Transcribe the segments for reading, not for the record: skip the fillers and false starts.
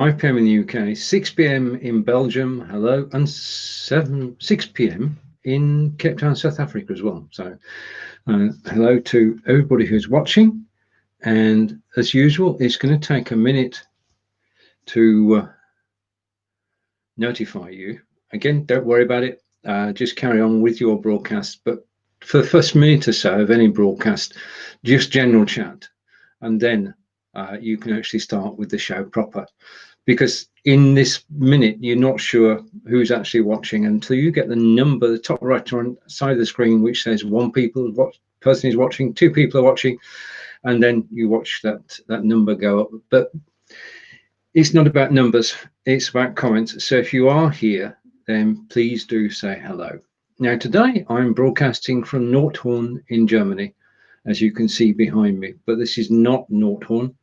5 p.m. in the UK, 6 p.m. in Belgium, hello, and 6 p.m. in Cape Town, South Africa as well. So hello to everybody who's watching. And as usual, it's going to take a minute to notify you. Again, don't worry about it. Just carry on with your broadcast. But for the first minute or so of any broadcast, just general chat. And then you can actually start with the show proper. Because in this minute, you're not sure who's actually watching until you get the number, the top right hand side of the screen, which says one person is watching, 2 people are watching, and then you watch that number go up. But it's not about numbers, it's about comments. So if you are here, then please do say hello. Now, today I'm broadcasting from Nordhorn in Germany, as you can see behind me, but this is not Nordhorn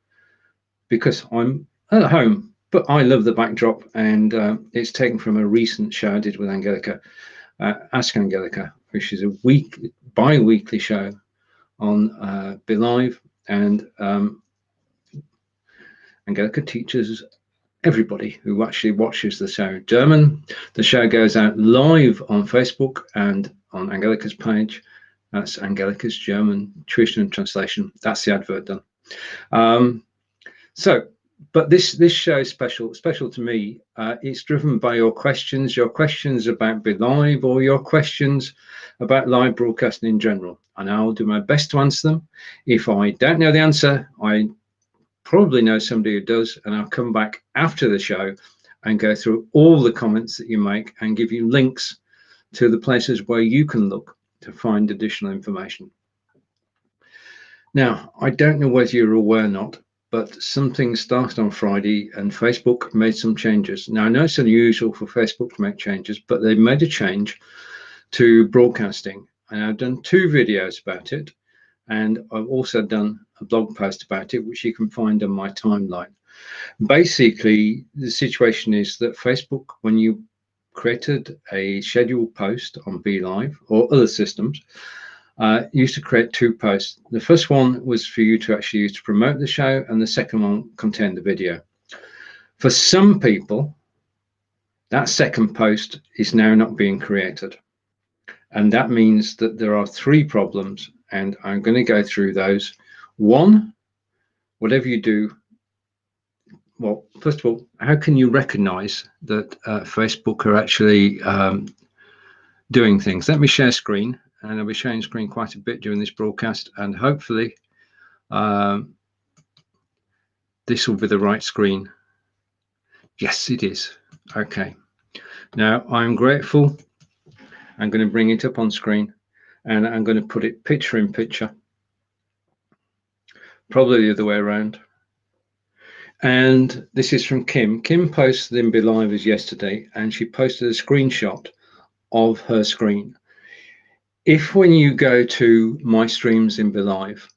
because I'm at home. But I love the backdrop, and it's taken from a recent show I did with Angelica, Ask Angelica, which is a bi-weekly show on Be.Live, and Angelica teaches everybody who actually watches the show German. The show goes out live on Facebook and on Angelica's page. That's Angelica's German tuition and translation. That's the advert done. But this show is special to me. It's driven by your questions about Be.Live, or your questions about live broadcasting in general. And I'll do my best to answer them. If I don't know the answer, I probably know somebody who does, and I'll come back after the show and go through all the comments that you make and give you links to the places where you can look to find additional information. Now, I don't know whether you're aware or not, but something started on Friday and Facebook made some changes. Now, I know it's unusual for Facebook to make changes, but they made a change to broadcasting. And I've done 2 videos about it. And I've also done a blog post about it, which you can find on my timeline. Basically, the situation is that Facebook, when you created a scheduled post on Be.Live or other systems, used to create 2 posts. The first one was for you to actually use to promote the show, and the second one contained the video. For some people, that second post is now not being created. And that means that there are 3 problems, and I'm going to go through those. 1, whatever you do, well, first of all, how can you recognize that Facebook are actually doing things? Let me share screen. And I'll be sharing screen quite a bit during this broadcast, and hopefully this will be the right screen. Yes, it is. Okay. Now, I'm grateful. I'm going to bring it up on screen, and I'm going to put it picture in picture. Probably the other way around. And this is from Kim. Kim posted in Be.Live as yesterday, and she posted a screenshot of her screen. If when you go to my streams in Be.Live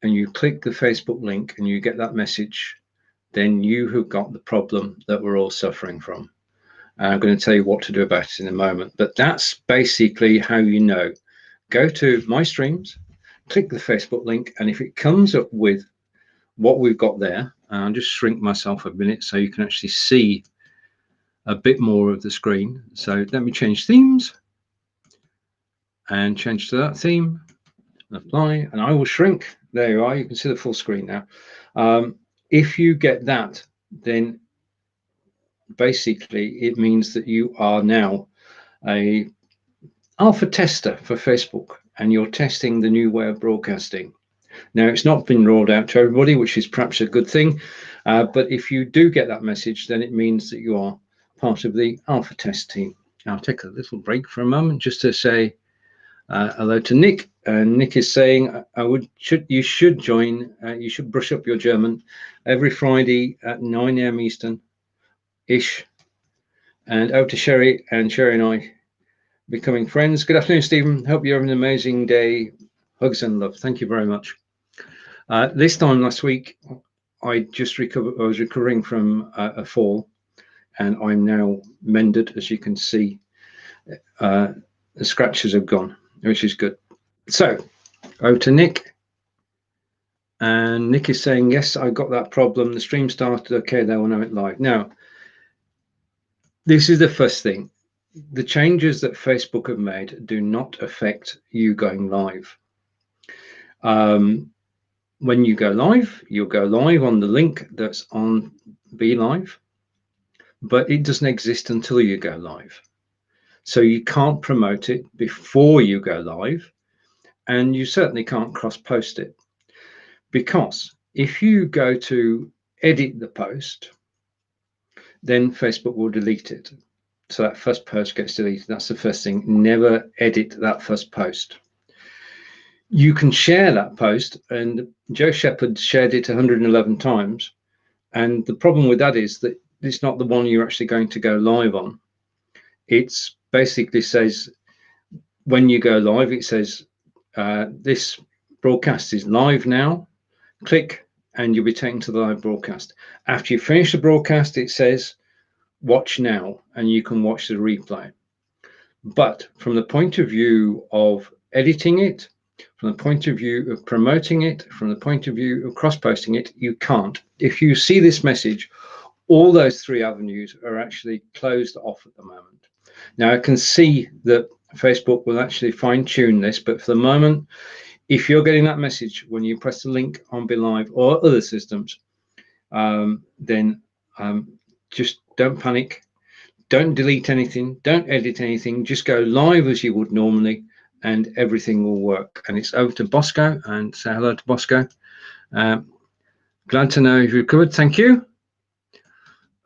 and you click the Facebook link and you get that message, then you have got the problem that we're all suffering from. And I'm going to tell you what to do about it in a moment. But that's basically how you know. Go to my streams, click the Facebook link, and if it comes up with what we've got there, I'll just shrink myself a minute so you can actually see a bit more of the screen. So let me change themes and change to that theme and apply, and I will shrink. There you are. You can see the full screen now. If you get that, then basically it means that you are now a alpha tester for Facebook, and you're testing the new way of broadcasting. Now, it's not been rolled out to everybody, which is perhaps a good thing, but if you do get that message, then it means that you are part of the alpha test team. I'll take a little break for a moment just to say hello to Nick. Nick is saying you should join, you should brush up your German every Friday at 9 a.m. Eastern ish. And over to Sherry, and Sherry and I becoming friends. Good afternoon, Stephen. Hope you're having an amazing day. Hugs and love. Thank you very much. This time last week, I just recovered. I was recovering from a fall, and I'm now mended, as you can see. The scratches have gone, which is good. So, over to Nick And Nick is saying, yes, I got that problem. The stream started. Okay, they will know it live. Now, this is the first thing. The changes that Facebook have made do not affect you going live. When you go live, you'll go live on the link that's on Be.Live, but it doesn't exist until you go live. So you can't promote it before you go live, and you certainly can't cross-post it, because if you go to edit the post, then Facebook will delete it. So that first post gets deleted. That's the first thing. Never edit that first post. You can share that post, and Joe Shepherd shared it 111 times. And the problem with that is that it's not the one you're actually going to go live on. It's basically says, when you go live, it says, this broadcast is live now. Click and you'll be taken to the live broadcast. After you finish the broadcast, it says, watch now, and you can watch the replay. But from the point of view of editing it, from the point of view of promoting it, from the point of view of cross-posting it, you can't. If you see this message, all those three avenues are actually closed off at the moment. Now, I can see that Facebook will actually fine-tune this, but for the moment, if you're getting that message when you press the link on Be.Live or other systems, then just don't panic. Don't delete anything, don't edit anything, just go live as you would normally, and everything will work. And it's over to Bosco, and say hello to Bosco. Glad to know you've recovered. Thank you.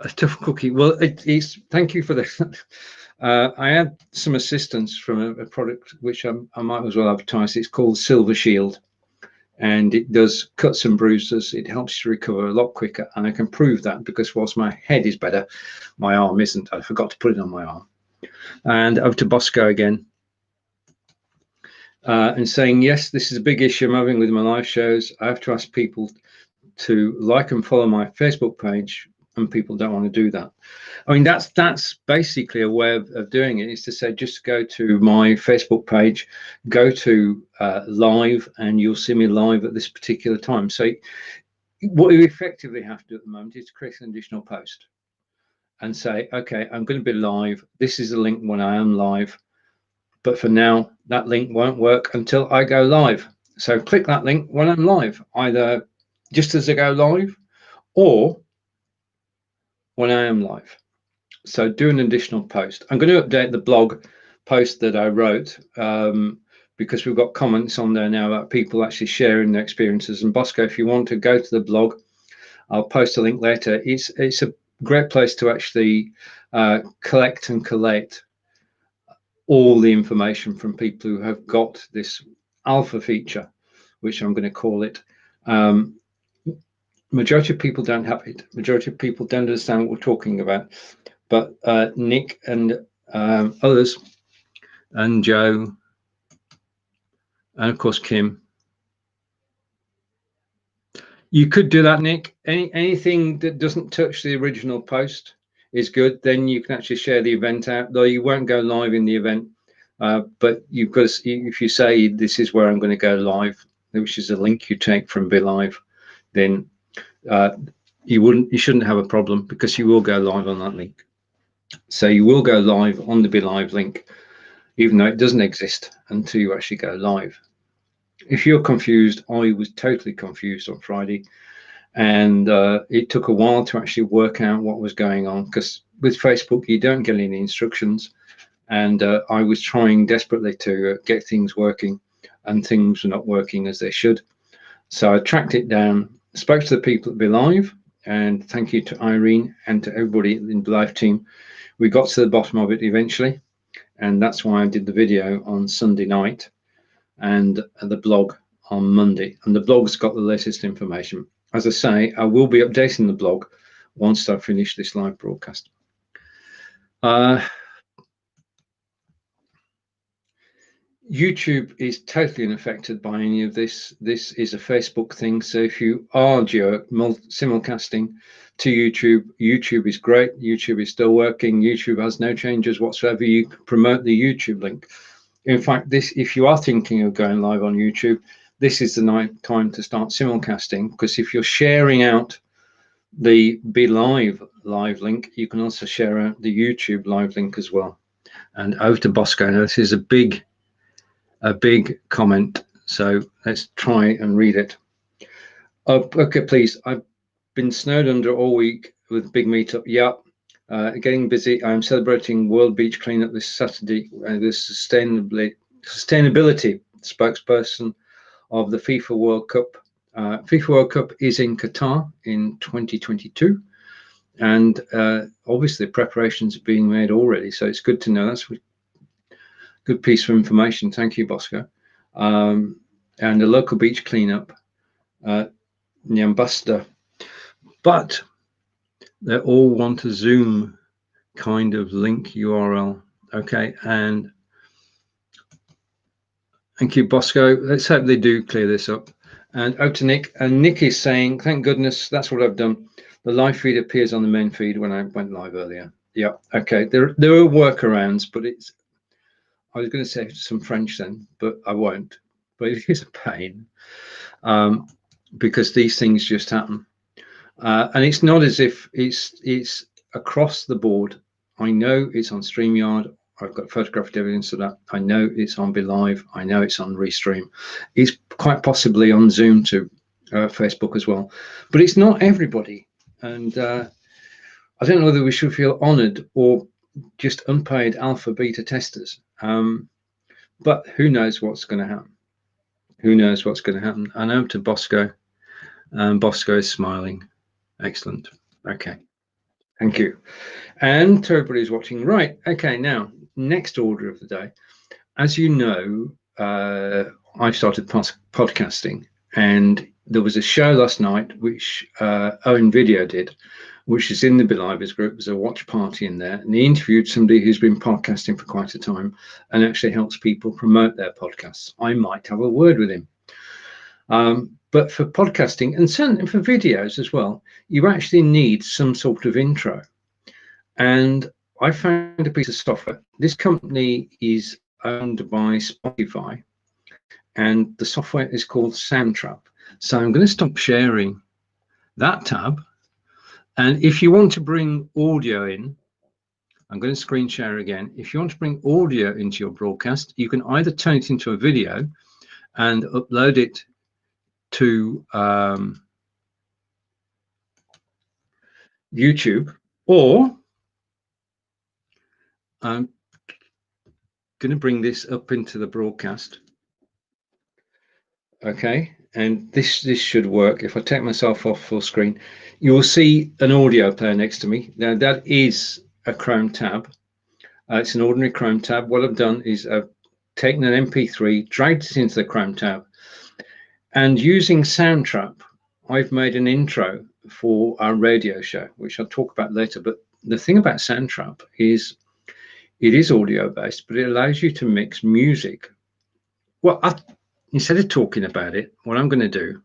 A tough cookie. Well, it's thank you for the. I had some assistance from a product which I might as well advertise. It's called Silver Shield, and it does cuts and bruises. It helps you recover a lot quicker, and I can prove that because whilst my head is better, my arm isn't. I forgot to put it on my arm. And over to Bosco again, and saying, yes, this is a big issue I'm having with my live shows. I have to ask people to like and follow my Facebook page, and people don't want to do that. I mean, that's basically a way of doing it, is to say, just go to my Facebook page, go to live, and you'll see me live at this particular time. So what you effectively have to do at the moment is create an additional post and say, okay, I'm going to be live. This is a link when I am live. But for now, that link won't work until I go live. So click that link when I'm live, either just as I go live or when I am live. So do an additional post. I'm going to update the blog post that I wrote because we've got comments on there now about people actually sharing their experiences. And Bosco, if you want to go to the blog, I'll post a link later. It's a great place to actually collect and collate all the information from people who have got this alpha feature, which I'm going to call it. Majority of people don't have it. Majority of people don't understand what we're talking about. But Nick and others, and Joe, and of course Kim, you could do that, Nick. Anything that doesn't touch the original post is good. Then you can actually share the event out, though you won't go live in the event. But you've got to, if you say this is where I'm going to go live, which is a link you take from Be.Live, then you shouldn't have a problem, because you will go live on that link. So you will go live on the Be.Live link, even though it doesn't exist until you actually go live. If you're confused, I was totally confused on Friday, and it took a while to actually work out what was going on, because with Facebook you don't get any instructions, and I was trying desperately to get things working, and things were not working as they should. So I tracked it down, spoke to the people at Be.Live, and thank you to Irene and to everybody in the Be.Live team. We got to the bottom of it eventually, and that's why I did the video on Sunday night and the blog on Monday. And the blog's got the latest information. As I say, I will be updating the blog once I finish this live broadcast. YouTube is totally unaffected by any of this. This is a Facebook thing. So if you are simulcasting to YouTube, YouTube is great. YouTube is still working. YouTube has no changes whatsoever. You can promote the YouTube link. In fact, if you are thinking of going live on YouTube, this is the time to start simulcasting, because if you're sharing out the Be.Live live link, you can also share out the YouTube live link as well. And over to Bosco. Now, this is a big comment, so let's try and read it. Oh, okay, please. I've been snowed under all week with big meetup. Yeah, getting busy. I'm celebrating World Beach Cleanup this Saturday. The sustainability spokesperson of the FIFA World Cup. FIFA World Cup is in Qatar in 2022, and obviously preparations are being made already. So it's good to know. That's a good piece of information. Thank you, Bosco. And the local beach cleanup, the ambassador. But they all want a Zoom kind of link URL. Okay, and thank you, Bosco. Let's hope they do clear this up. And to Nick, and Nick is saying, thank goodness, that's what I've done. The live feed appears on the main feed when I went live earlier. Yeah, okay. There are workarounds, but it's, I was going to say some French then, but I won't. But it is a pain because these things just happen. And it's not as if it's across the board. I know it's on StreamYard. I've got photographic evidence of that. I know it's on Be.Live. I know it's on Restream. It's quite possibly on Zoom to Facebook as well. But it's not everybody. And I don't know whether we should feel honoured or just unpaid alpha beta testers. But who knows what's going to happen? Who knows what's going to happen? I know to Bosco. Bosco is smiling. Excellent. Okay. Thank you. And to everybody who's watching. Right. Okay. Now, next order of the day. As you know, I started podcasting, and there was a show last night which Owen Video did, which is in the Be.Livers group. There's a watch party in there, and he interviewed somebody who's been podcasting for quite a time and actually helps people promote their podcasts. I might have a word with him. But for podcasting, and certainly for videos as well, you actually need some sort of intro. And I found a piece of software. This company is owned by Spotify, and the software is called Soundtrap. So I'm going to stop sharing that tab. And if you want to bring audio in, I'm going to screen share again. If you want to bring audio into your broadcast, you can either turn it into a video and upload it to YouTube, or I'm going to bring this up into the broadcast. Okay, and this should work. If I take myself off full screen, you'll see an audio player next to me. Now that is a Chrome tab. It's an ordinary Chrome tab. What I've done is I've taken an MP3, dragged it into the Chrome tab, and using Soundtrap, I've made an intro for our radio show, which I'll talk about later. But the thing about Soundtrap is it is audio based, but it allows you to mix music. Well, instead of talking about it, what I'm going to do,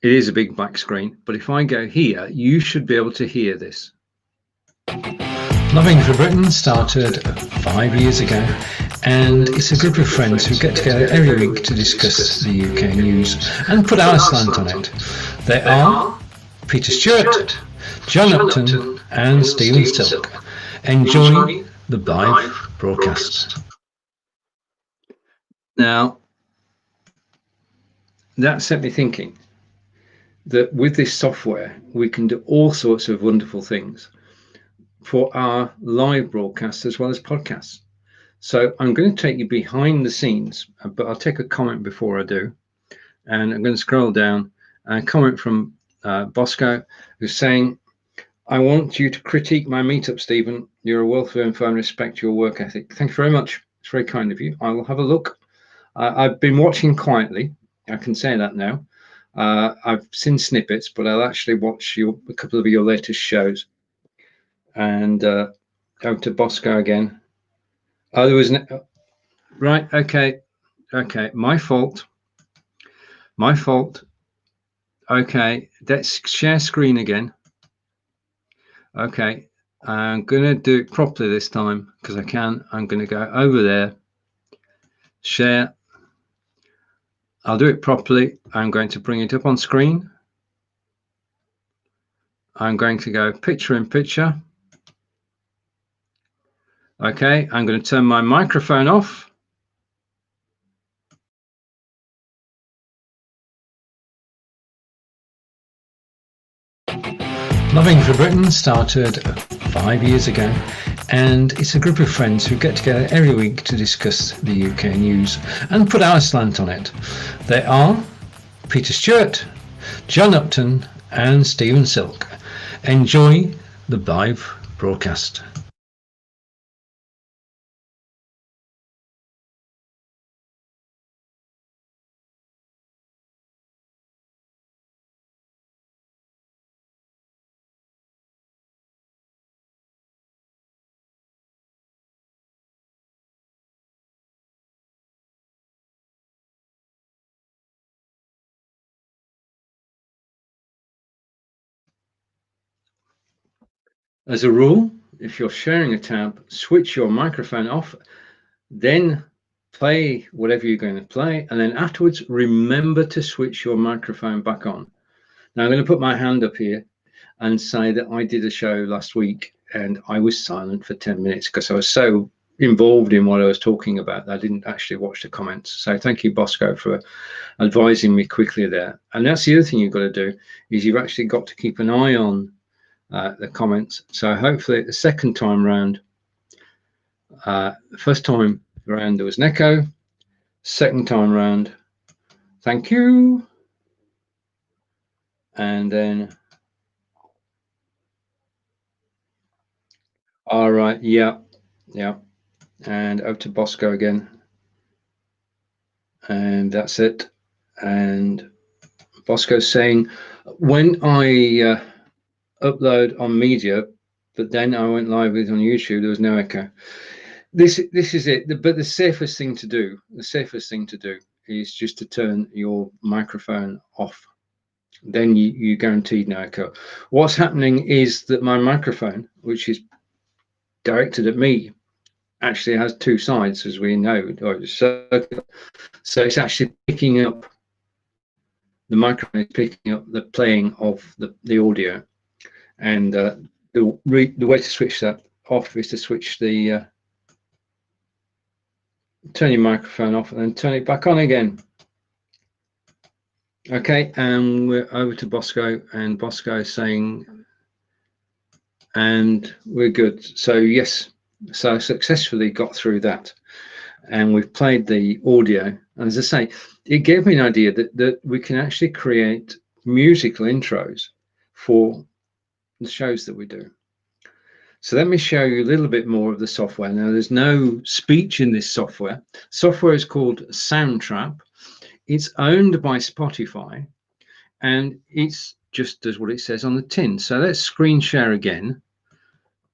it is a big black screen, but if I go here, you should be able to hear this. Loving for Britain started 5 years ago, and it's a group of friends who get together every week to discuss the UK news and put our slant on it. They are Peter Stewart, John Upton and Stephen Silk. Enjoy the live broadcast. Now, that set me thinking that with this software, we can do all sorts of wonderful things for our live broadcasts as well as podcasts. So I'm going to take you behind the scenes, but I'll take a comment before I do. And I'm going to scroll down. A comment from Bosco, who's saying, I want you to critique my meetup, Stephen. You're a wealth of info and respect your work ethic. Thank you very much. It's very kind of you. I will have a look. I've been watching quietly. I can say that now. I've seen snippets, but I'll actually watch a couple of your latest shows. And go to Bosco again. Oh, there was right. Okay. My fault. Okay, let's share screen again. Okay, I'm gonna do it properly this time because I can. I'm gonna go over there, share. I'll do it properly. I'm going to bring it up on screen. I'm going to go picture in picture. Okay, I'm going to turn my microphone off. Loving for Britain started 5 years ago, and it's a group of friends who get together every week to discuss the UK news and put our slant on it. They are Peter Stewart, John Upton and Stephen Silk. Enjoy the live broadcast. As a rule, if you're sharing a tab, switch your microphone off, then play whatever you're going to play, and then afterwards remember to switch your microphone back on. Now I'm going to put my hand up here and say that I did a show last week and I was silent for 10 minutes because I was so involved in what I was talking about that I didn't actually watch the comments. So thank you, Bosco, for advising me quickly there. And that's the other thing you've got to do, is you've actually got to keep an eye on the comments. So hopefully the second time round, the first time round there was an echo, second time round, thank you, and then all right, yeah, and over to Bosco again, and that's it. And Bosco's saying, when I upload on media, but then I went live with on YouTube, there was no echo. This is it. But the safest thing to do is just to turn your microphone off. Then you guaranteed no echo. What's happening is that my microphone, which is directed at me, actually has two sides, as we know, or it's circular. So it's actually picking up, the microphone is picking up the playing of the audio. And the way to switch that off is to switch the turn your microphone off and then turn it back on again. Okay, and we're over to Bosco, and Bosco is saying, and we're good. So yes, so I successfully got through that, and we've played the audio. And as I say, it gave me an idea that we can actually create musical intros for the shows that we do. So let me show you a little bit more of the software. Now, there's no speech in this software. Software is called Soundtrap. It's owned by Spotify, and it's just does what it says on the tin. So let's screen share again.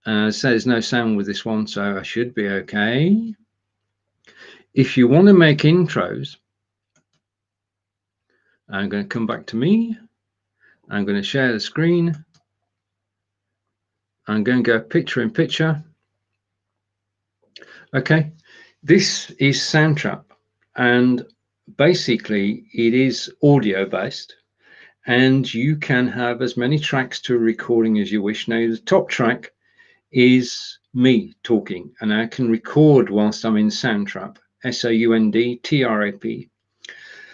So there's no sound with this one, so I should be okay. If you want to make intros, I'm going to come back to me. I'm going to share the screen. I'm going to go picture in picture. Okay, this is Soundtrap, and basically it is audio based, and you can have as many tracks to a recording as you wish. Now, the top track is me talking, and I can record whilst I'm in Soundtrap, Soundtrap.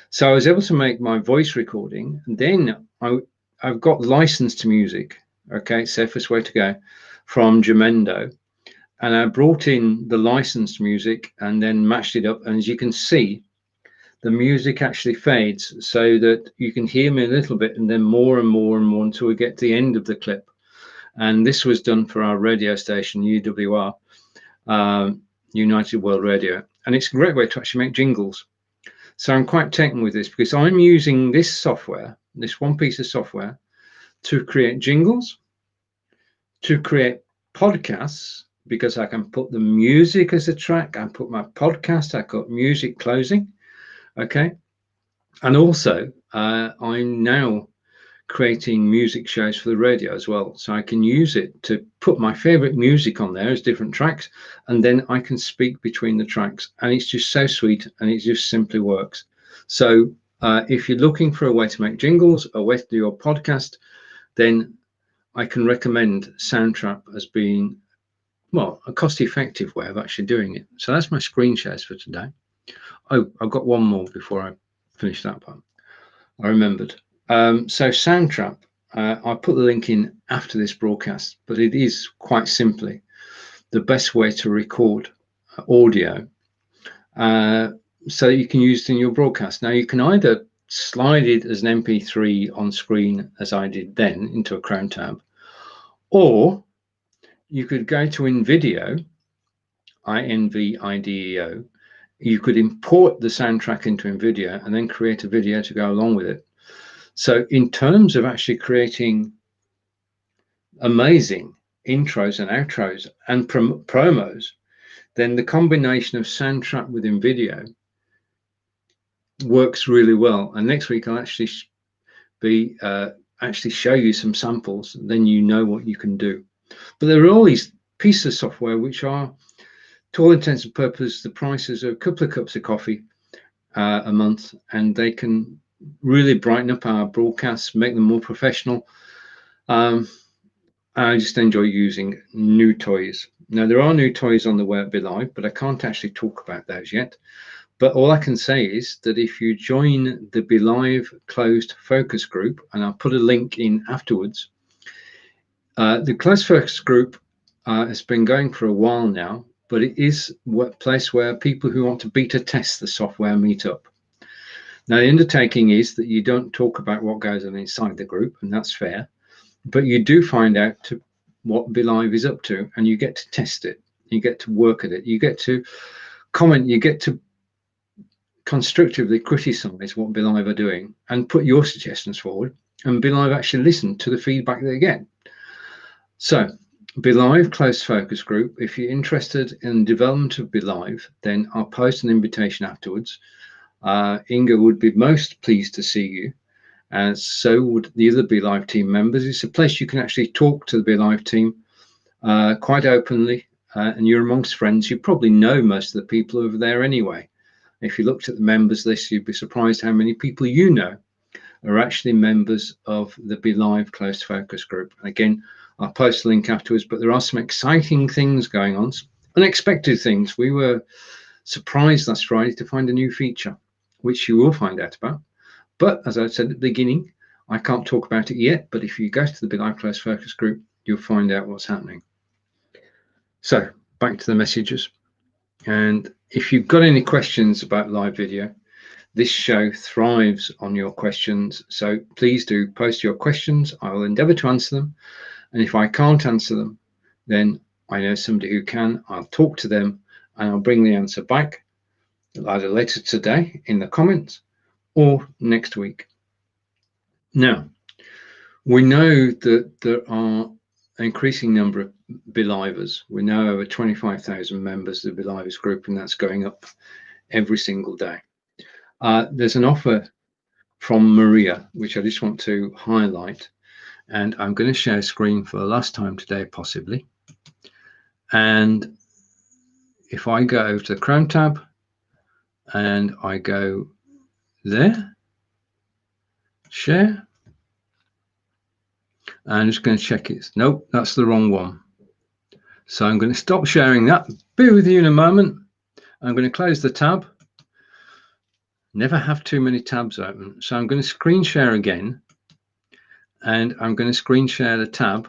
So I was able to make my voice recording, and then I've got licensed music, okay, safest way to go, from Jamendo, and I brought in the licensed music and then matched it up, and as you can see, the music actually fades so that you can hear me a little bit and then more and more and more until we get to the end of the clip. And this was done for our radio station, UWR, United World Radio, and it's a great way to actually make jingles. So I'm quite taken with this because I'm using this software, this one piece of software, to create jingles, to create podcasts, because I can put the music as a track, I put my podcast, I got music closing, okay? And also, I'm now creating music shows for the radio as well. So I can use it to put my favorite music on there as different tracks, and then I can speak between the tracks. And it's just so sweet, and it just simply works. So If you're looking for a way to make jingles, a way to do your podcast, then I can recommend Soundtrap as being, well, a cost-effective way of actually doing it. So that's my screen shares for today. Oh, I've got one more before I finish that part. I remembered. So Soundtrap, I'll put the link in after this broadcast, but it is quite simply the best way to record audio so you can use it in your broadcast. Now, you can either slide it as an MP3 on screen, as I did then, into a Chrome tab, or you could go to InVideo, INVIDEO. You could import the soundtrack into InVideo and then create a video to go along with it. So in terms of actually creating amazing intros and outros and promos, then the combination of soundtrack with InVideo works really well. And next week I'll actually actually show you some samples, then you know what you can do. But there are all these pieces of software which are, to all intents and purposes, the prices of a couple of cups of coffee a month, and they can really brighten up our broadcasts, make them more professional. I just enjoy using new toys. Now, there are new toys on the way at Be.Live, but I can't actually talk about those yet. But all I can say is that if you join the Be.Live closed focus group, and I'll put a link in afterwards, the closed focus group has been going for a while now, but it is a place where people who want to beta test the software meet up. Now, the undertaking is that you don't talk about what goes on inside the group, and that's fair, but you do find out what Be.Live is up to, and you get to test it, you get to work at it, you get to comment, you get to constructively criticize what Be.Live are doing and put your suggestions forward, and Be.Live actually listen to the feedback they get. So Be.Live closed focus group, if you're interested in development of Be.Live, then I'll post an invitation afterwards. Inga would be most pleased to see you, and so would the other Be.Live team members. It's a place you can actually talk to the Be.Live team quite openly, and you're amongst friends. You probably know most of the people over there anyway. If you looked at the members list, you'd be surprised how many people you know are actually members of the Be.Live closed focus group. And again, I'll post a link afterwards, but there are some exciting things going on, unexpected things. We were surprised last Friday to find a new feature, which you will find out about. But as I said at the beginning, I can't talk about it yet, but if you go to the Be.Live closed focus group, you'll find out what's happening. So back to the messages. And if you've got any questions about live video, this show thrives on your questions. So please do post your questions. I will endeavor to answer them. And if I can't answer them, then I know somebody who can. I'll talk to them and I'll bring the answer back either later today in the comments or next week. Now, we know that there are an increasing number of Be.Livers. We know over 25,000 members of the Be.Livers group, and that's going up every single day. There's an offer from Maria, which I just want to highlight, and I'm going to share screen for the last time today, possibly. And if I go over to the Chrome tab and I go there, share, I'm just going to check it. Nope, that's the wrong one. So I'm going to stop sharing that. Be with you in a moment. I'm going to close the tab. Never have too many tabs open. So I'm going to screen share again. And I'm going to screen share the tab.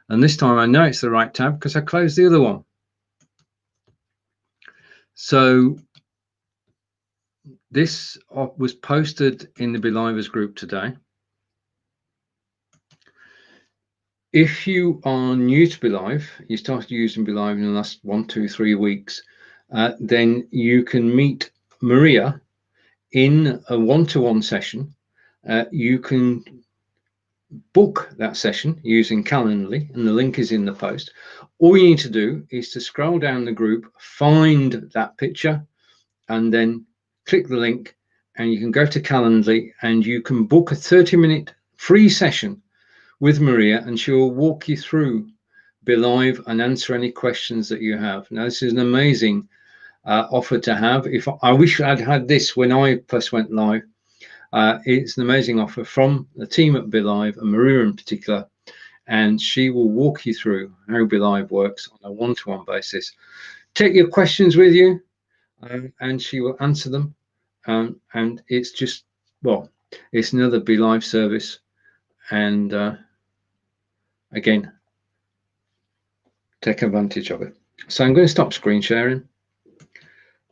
And this time I know it's the right tab because I closed the other one. So this was posted in the Be.Livers group today. If you are new to Be.Live, you started using Be.Live in the last 1, 2, 3 weeks, then you can meet Maria in a one-to-one session. You can book that session using Calendly, and the link is in the post. All you need to do is to scroll down the group, find that picture, and then click the link, and you can go to Calendly and you can book a 30-minute free session with Maria, and she will walk you through Be.Live and answer any questions that you have. Now, this is an amazing offer to have. If I wish I'd had this when I first went live, It's an amazing offer from the team at Be.Live, and Maria in particular, and she will walk you through how Be.Live works on a one-to-one basis. Take your questions with you, and she will answer them. And it's just, well, it's another Be.Live service. And again, take advantage of it. So I'm going to stop screen sharing.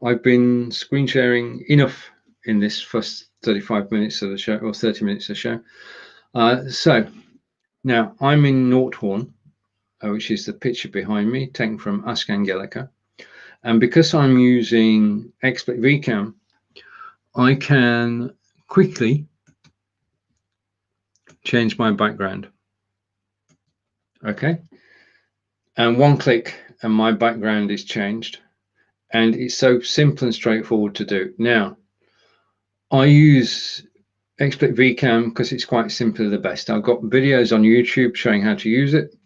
I've been screen sharing enough in this first 35 minutes of the show, or 30 minutes of the show. So now I'm in Northorn, which is the picture behind me, taken from Ask Angelica. And because I'm using XSplit VCam, I can quickly change my background. Okay. And one click and my background is changed. And it's so simple and straightforward to do. Now, I use XSplit VCam because it's quite simply the best. I've got videos on YouTube showing how to use it.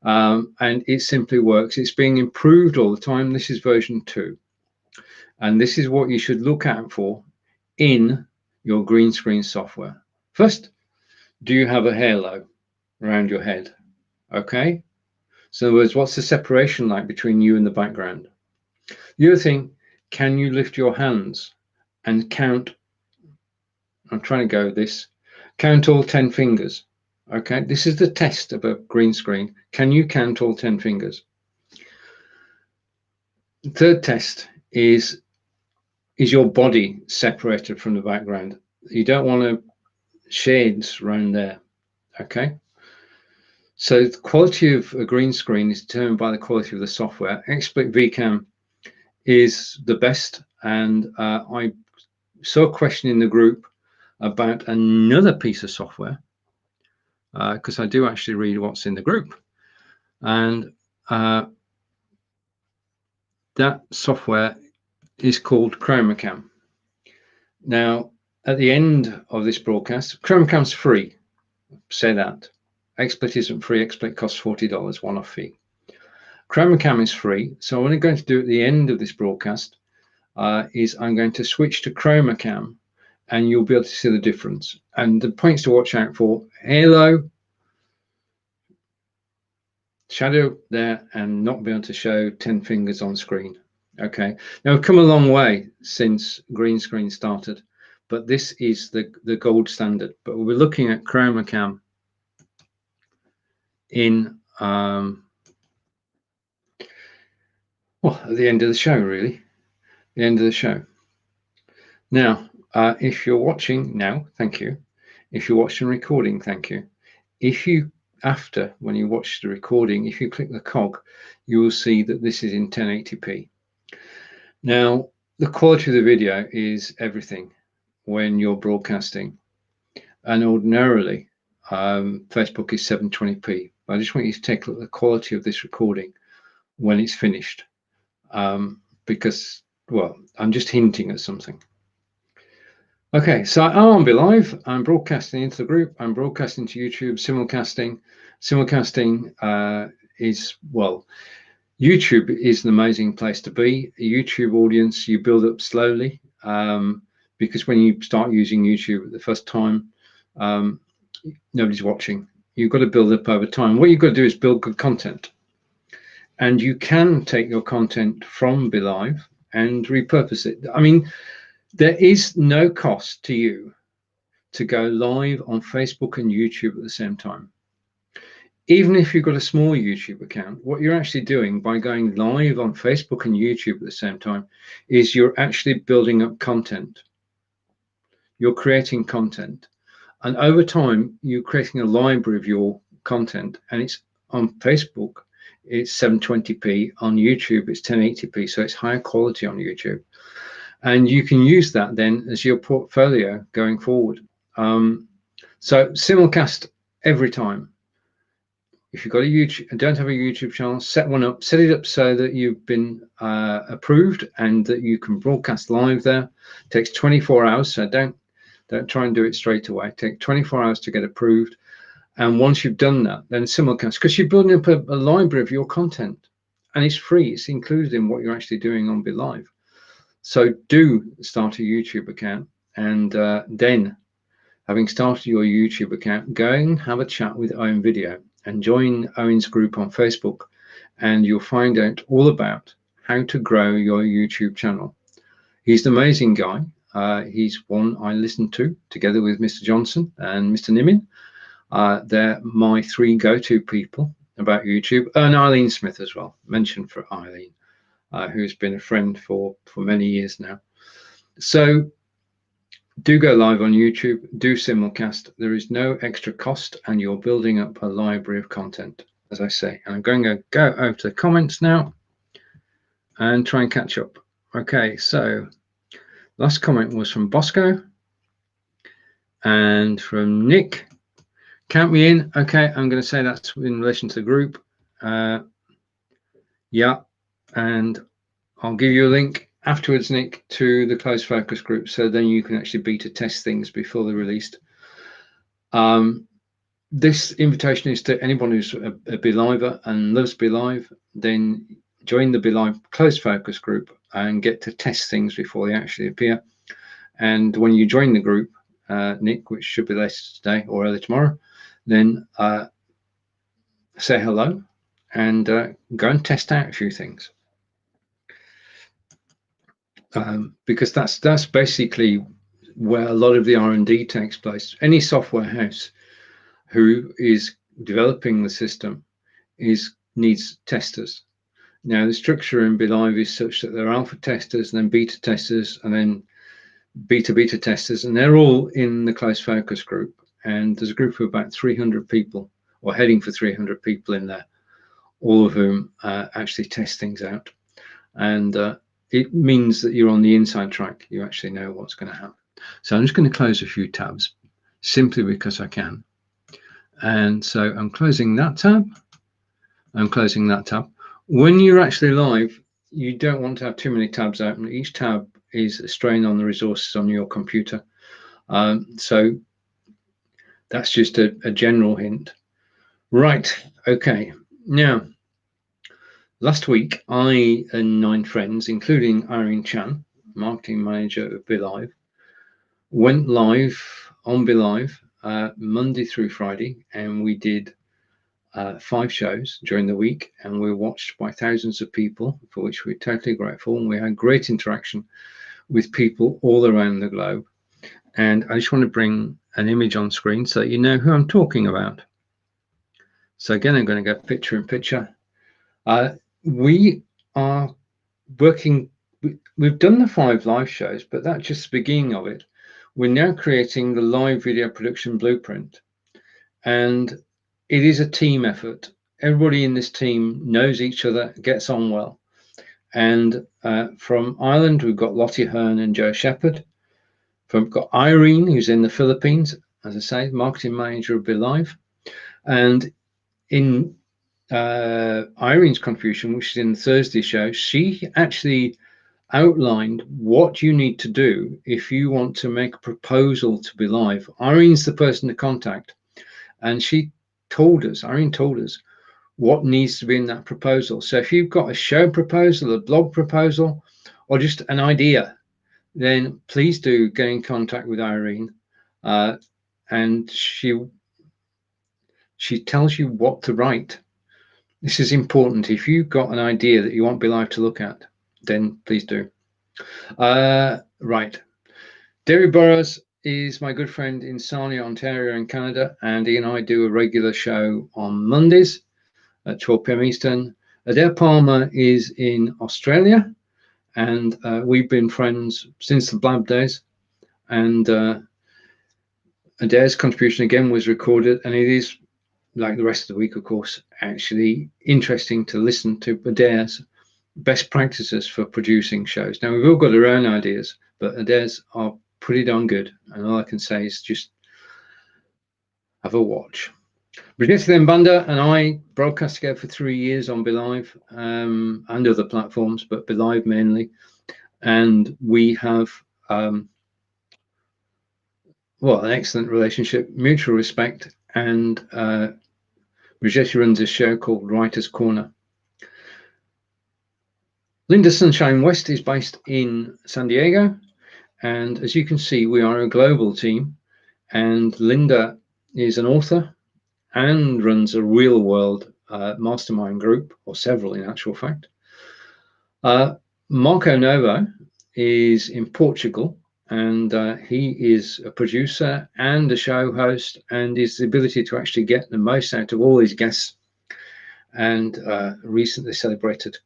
And it simply works. It's being improved all the time. This is version 2. And this is what you should look out for in your green screen software. First, do you have a halo around your head? Okay. So in other words, what's the separation like between you and the background? The other thing, can you lift your hands and count? I'm trying to go with this. Count all 10 fingers. Okay, this is the test of a green screen. Can you count all 10 fingers? The third test is your body separated from the background? You don't want shades around there. Okay. So the quality of a green screen is determined by the quality of the software. XSplit VCam is the best, and I saw a question in the group about another piece of software, because I do actually read what's in the group, and that software is called ChromaCam. Now, at the end of this broadcast, ChromaCam's free. Say that. XSplit isn't free. XSplit costs $40 one-off fee. ChromaCam is free. So what I'm going to do at the end of this broadcast is I'm going to switch to ChromaCam, and you'll be able to see the difference. And the points to watch out for: halo, shadow there, and not be able to show 10 fingers on screen. Okay. Now we've come a long way since green screen started, but this is the gold standard. But we're looking at ChromaCam in well, at the end of the show, really. The end of the show. Now, if you're watching now, thank you. If you're watching recording, thank you. If you, after, when you watch the recording, if you click the cog, you will see that this is in 1080p. Now, the quality of the video is everything when you're broadcasting. And ordinarily, Facebook is 720p. I just want you to take a look at the quality of this recording when it's finished. Because, well, I'm just hinting at something. Okay, so I'm on Be.Live. I'm broadcasting into the group. I'm broadcasting to YouTube, simulcasting. Simulcasting is, well, YouTube is an amazing place to be. A YouTube audience you build up slowly, because when you start using YouTube the first time, nobody's watching. You've got to build up over time. What you've got to do is build good content. And you can take your content from Be.Live and repurpose it. I mean, there is no cost to you to go live on Facebook and YouTube at the same time. Even if you've got a small YouTube account, what you're actually doing by going live on Facebook and YouTube at the same time is you're actually building up content. You're creating content. And over time, you're creating a library of your content. And it's on Facebook, it's 720p. On YouTube, it's 1080p. So it's higher quality on YouTube. And you can use that then as your portfolio going forward. So simulcast every time. If you've got a YouTube, don't have a YouTube channel, set one up. Set it up so that you've been approved and that you can broadcast live there. It takes 24 hours, so don't try and do it straight away. Take 24 hours to get approved. And once you've done that, then simulcast, because you're building up a library of your content, and it's free. It's included in what you're actually doing on Be.Live. So do start a YouTube account, and then Having started your YouTube account, go and have a chat with Owen Video and join Owen's group on Facebook, and you'll find out all about how to grow your YouTube channel. He's an amazing guy. He's one I listened to together with Mr. Johnson and Mr. Nimin. They're my three go-to people about YouTube, and Eileen Smith as well. Mention for Eileen, who's been a friend for many years now. So do go live on YouTube, do simulcast. There is no extra cost, and you're building up a library of content, as I say. And I'm going to go over to the comments now and try and catch up. Okay, so last comment was from Bosco and from Nick. Count me in. Okay, I'm going to say that's in relation to the group. Yeah, and I'll give you a link afterwards, Nick, to the closed focus group, so then you can actually beta test things before they're released. This invitation is to anyone who's a Be.Liver and loves Be.Live, then join the Be.Live closed focus group and get to test things before they actually appear. And when you join the group, Nick, which should be later today or early tomorrow, then say hello and go and test out a few things. Because that's basically where a lot of the R&D takes place. Any software house who is developing the system needs testers. Now, the structure in Be.Live is such that there are alpha testers and then beta testers and then beta testers, and they're all in the close focus group. And there's a group of about 300 people, or heading for 300 people in there, all of whom actually test things out. And it means that you're on the inside track. You actually know what's going to happen. So I'm just going to close a few tabs simply because I can. And so I'm closing that tab. I'm closing that tab. When you're actually live, you don't want to have too many tabs open. Each tab is a strain on the resources on your computer. So that's just a general hint. Right, okay. Now, last week, I and 9 friends, including Irene Chan, marketing manager of Be.Live, went live on Be.Live Monday through Friday, and we did 5 shows during the week, and we were watched by thousands of people, for which we're totally grateful. And we had great interaction with people all around the globe. And I just want to bring an image on screen so that you know who I'm talking about. So again, I'm going to go picture in picture. We are working, we've done the 5 live shows, but that's just the beginning of it. We're now creating the live video production blueprint, and it is a team effort. Everybody in this team knows each other, gets on well. And from Ireland, we've got Lottie Hearn and Joe Shepherd. We've got Irene, who's in the Philippines, as I say, marketing manager of Be.Live. And in Irene's contribution, which is in the Thursday show, she actually outlined what you need to do if you want to make a proposal to Be.Live. Irene's the person to contact, and Irene told us what needs to be in that proposal. So if you've got a show proposal, a blog proposal, or just an idea, then please do get in contact with Irene, and she tells you what to write. This is important. If you've got an idea that you want Be.Live to look at, then please do. Right. Derry Burrows is my good friend in Sarnia, Ontario in Canada, and he and I do a regular show on Mondays at 12 p.m. Eastern. Adair Palmer is in Australia, and we've been friends since the Blab days. And Adair's contribution again was recorded, and it is, like the rest of the week, of course, actually interesting to listen to Adair's best practices for producing shows. Now, we've all got our own ideas, but Adair's are pretty darn good, and all I can say is just have a watch. Brigitte Lembanda and I broadcast together for 3 years on Be.Live and other platforms, but Be.Live mainly. And we have, an excellent relationship, mutual respect, and Brigitte runs a show called Writer's Corner. Linda Sunshine West is based in San Diego, and as you can see, we are a global team, And Linda is an author and runs a real world mastermind group, or several in actual fact. Marco Novo is in Portugal, and he is a producer and a show host, and his ability to actually get the most out of all his guests, and recently celebrated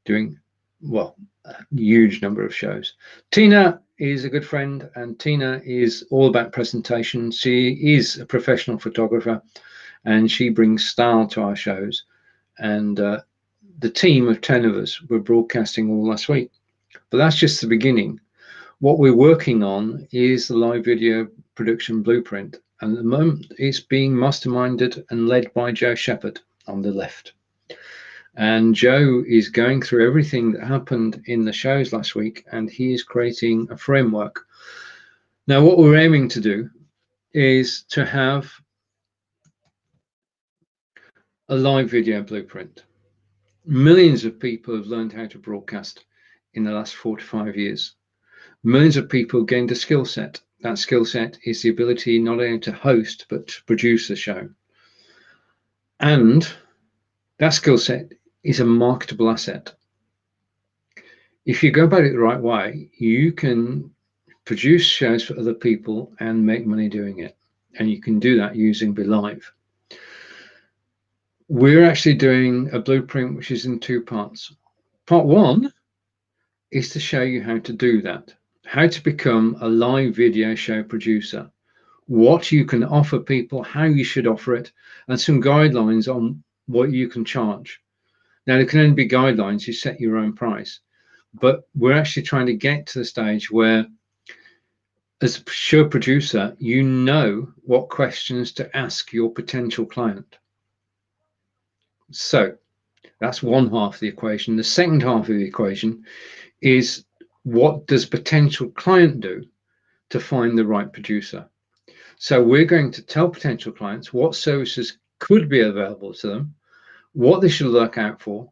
doing, well, a huge number of shows. Tina is a good friend, and Tina is all about presentation. She is a professional photographer, and she brings style to our shows. And the team of 10 of us were broadcasting all last week. But that's just the beginning. What we're working on is the live video production blueprint. And at the moment, it's being masterminded and led by Joe Shepherd on the left. And Joe is going through everything that happened in the shows last week, and he is creating a framework. Now, what we're aiming to do is to have a live video blueprint. Millions of people have learned how to broadcast in the last 4 to 5 years. Millions of people gained a skill set. That skill set is the ability not only to host, but to produce the show. And that skill set is a marketable asset. If you go about it the right way, you can produce shows for other people and make money doing it. And you can do that using Be.Live. We're actually doing a blueprint which is in 2 parts. Part 1 is to show you how to do that, how to become a live video show producer, what you can offer people, how you should offer it, and some guidelines on what you can charge. Now, there can only be guidelines, you set your own price, but we're actually trying to get to the stage where, as a show producer, you know what questions to ask your potential client. So that's one half of the equation. The second half of the equation is, what does potential client do to find the right producer? So we're going to tell potential clients what services could be available to them, what they should look out for,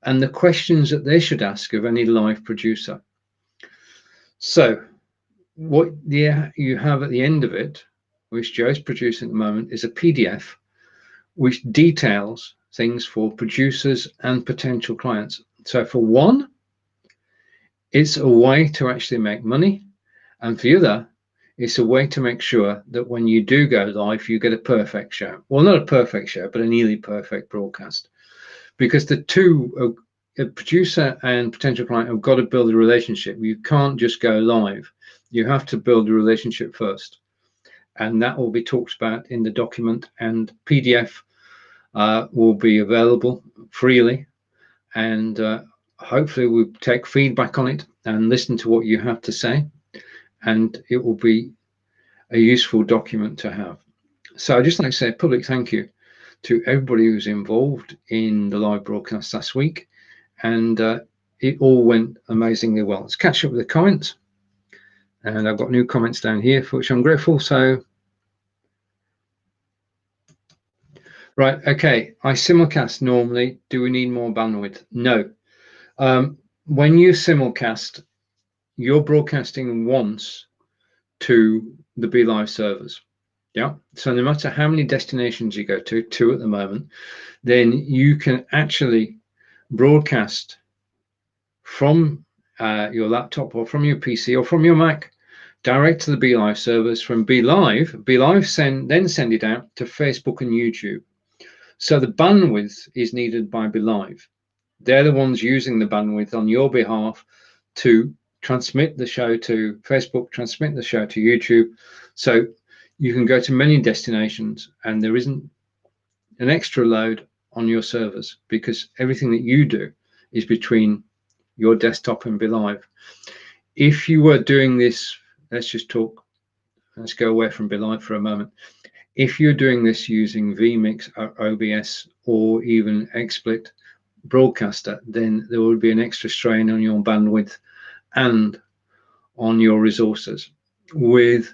and the questions that they should ask of any live producer. So what you have at the end of it, which Joe's producing at the moment, is a PDF which details things for producers and potential clients. So for one, it's a way to actually make money, and for the other, it's a way to make sure that when you do go live, you get a perfect show. Well, not a perfect show, but a nearly perfect broadcast. Because the two, a producer and potential client, have got to build a relationship. You can't just go live. You have to build a relationship first. And that will be talked about in the document, and PDF will be available freely. And hopefully we'll take feedback on it and listen to what you have to say. And it will be a useful document to have. So I'd just like to say a public thank you to everybody who's involved in the live broadcast last week, and it all went amazingly well. Let's catch up with the comments, and I've got new comments down here for which I'm grateful. So right, okay, I simulcast normally. Do we need more bandwidth? No. When you simulcast, you're broadcasting once to the Be.Live servers. Yeah, so no matter how many destinations you go to, 2 at the moment, then you can actually broadcast from your laptop or from your PC or from your Mac direct to the Be.Live servers. From Be.Live then send it out to Facebook and YouTube. So the bandwidth is needed by Be.Live. They're the ones using the bandwidth on your behalf to transmit the show to Facebook, transmit the show to YouTube. So you can go to many destinations and there isn't an extra load on your servers, because everything that you do is between your desktop and Be.Live. If you were doing this, let's go away from Be.Live for a moment. If you're doing this using vMix or OBS or even XSplit Broadcaster, then there will be an extra strain on your bandwidth and on your resources. With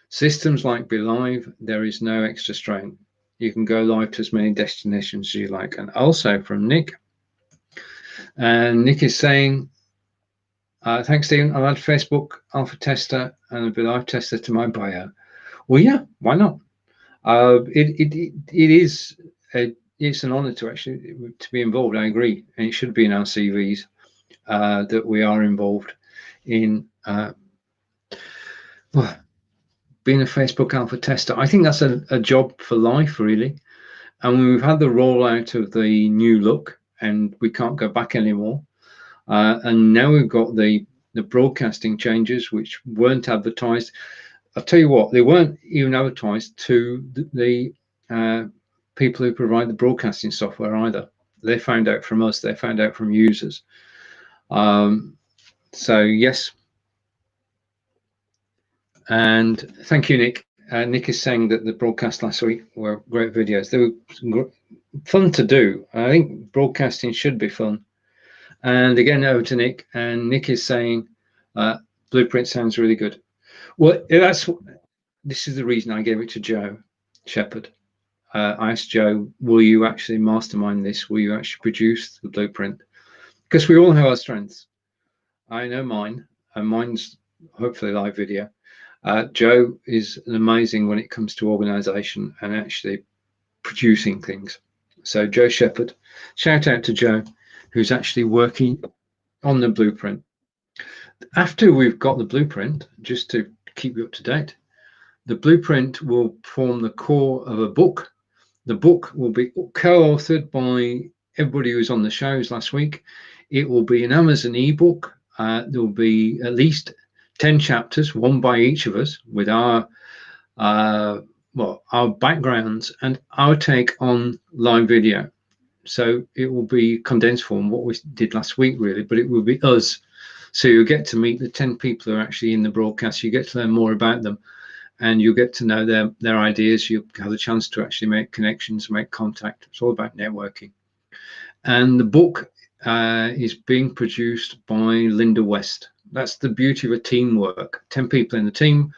systems like Be.Live, there is no extra strain. You can go live to as many destinations as you like. And also from Nick, and Nick is saying, thanks, Stephen. I'll add Facebook Alpha Tester and a Be.Live Tester to my bio. Well, yeah, why not? It's an honour to actually to be involved. I agree, and it should be in our CVs that we are involved in well, being a Facebook alpha tester. I think that's a job for life, really. And we've had the rollout of the new look, and we can't go back anymore. And now we've got the broadcasting changes, which weren't advertised. I'll tell you what, they weren't even advertised to the people who provide the broadcasting software either. They found out from us. They found out from users. So yes, and thank you, Nick. Nick is saying that the broadcast last week were great videos. They were fun to do. I think broadcasting should be fun. And again, over to Nick. And Nick is saying, Blueprint sounds really good. Well, this is the reason I gave it to Joe Shepherd. I asked Joe, will you actually mastermind this? Will you actually produce the blueprint? Because we all have our strengths. I know mine, and mine's hopefully live video. Joe is amazing when it comes to organization and actually producing things. So Joe Shepherd, shout out to Joe, who's actually working on the blueprint. After we've got the blueprint, just to keep you up to date, the blueprint will form the core of a book. The book will be co-authored by everybody who was on the shows last week. It will be an Amazon ebook. There will be at least 10 chapters, one by each of us, with our backgrounds and our take on live video. So it will be condensed form, what we did last week, really, but it will be us. So you get to meet the 10 people who are actually in the broadcast. You get to learn more about them, and you get to know their ideas. You have a chance to actually make connections, make contact. It's all about networking. And the book is being produced by Linda West. That's the beauty of a teamwork. 10 people in the team.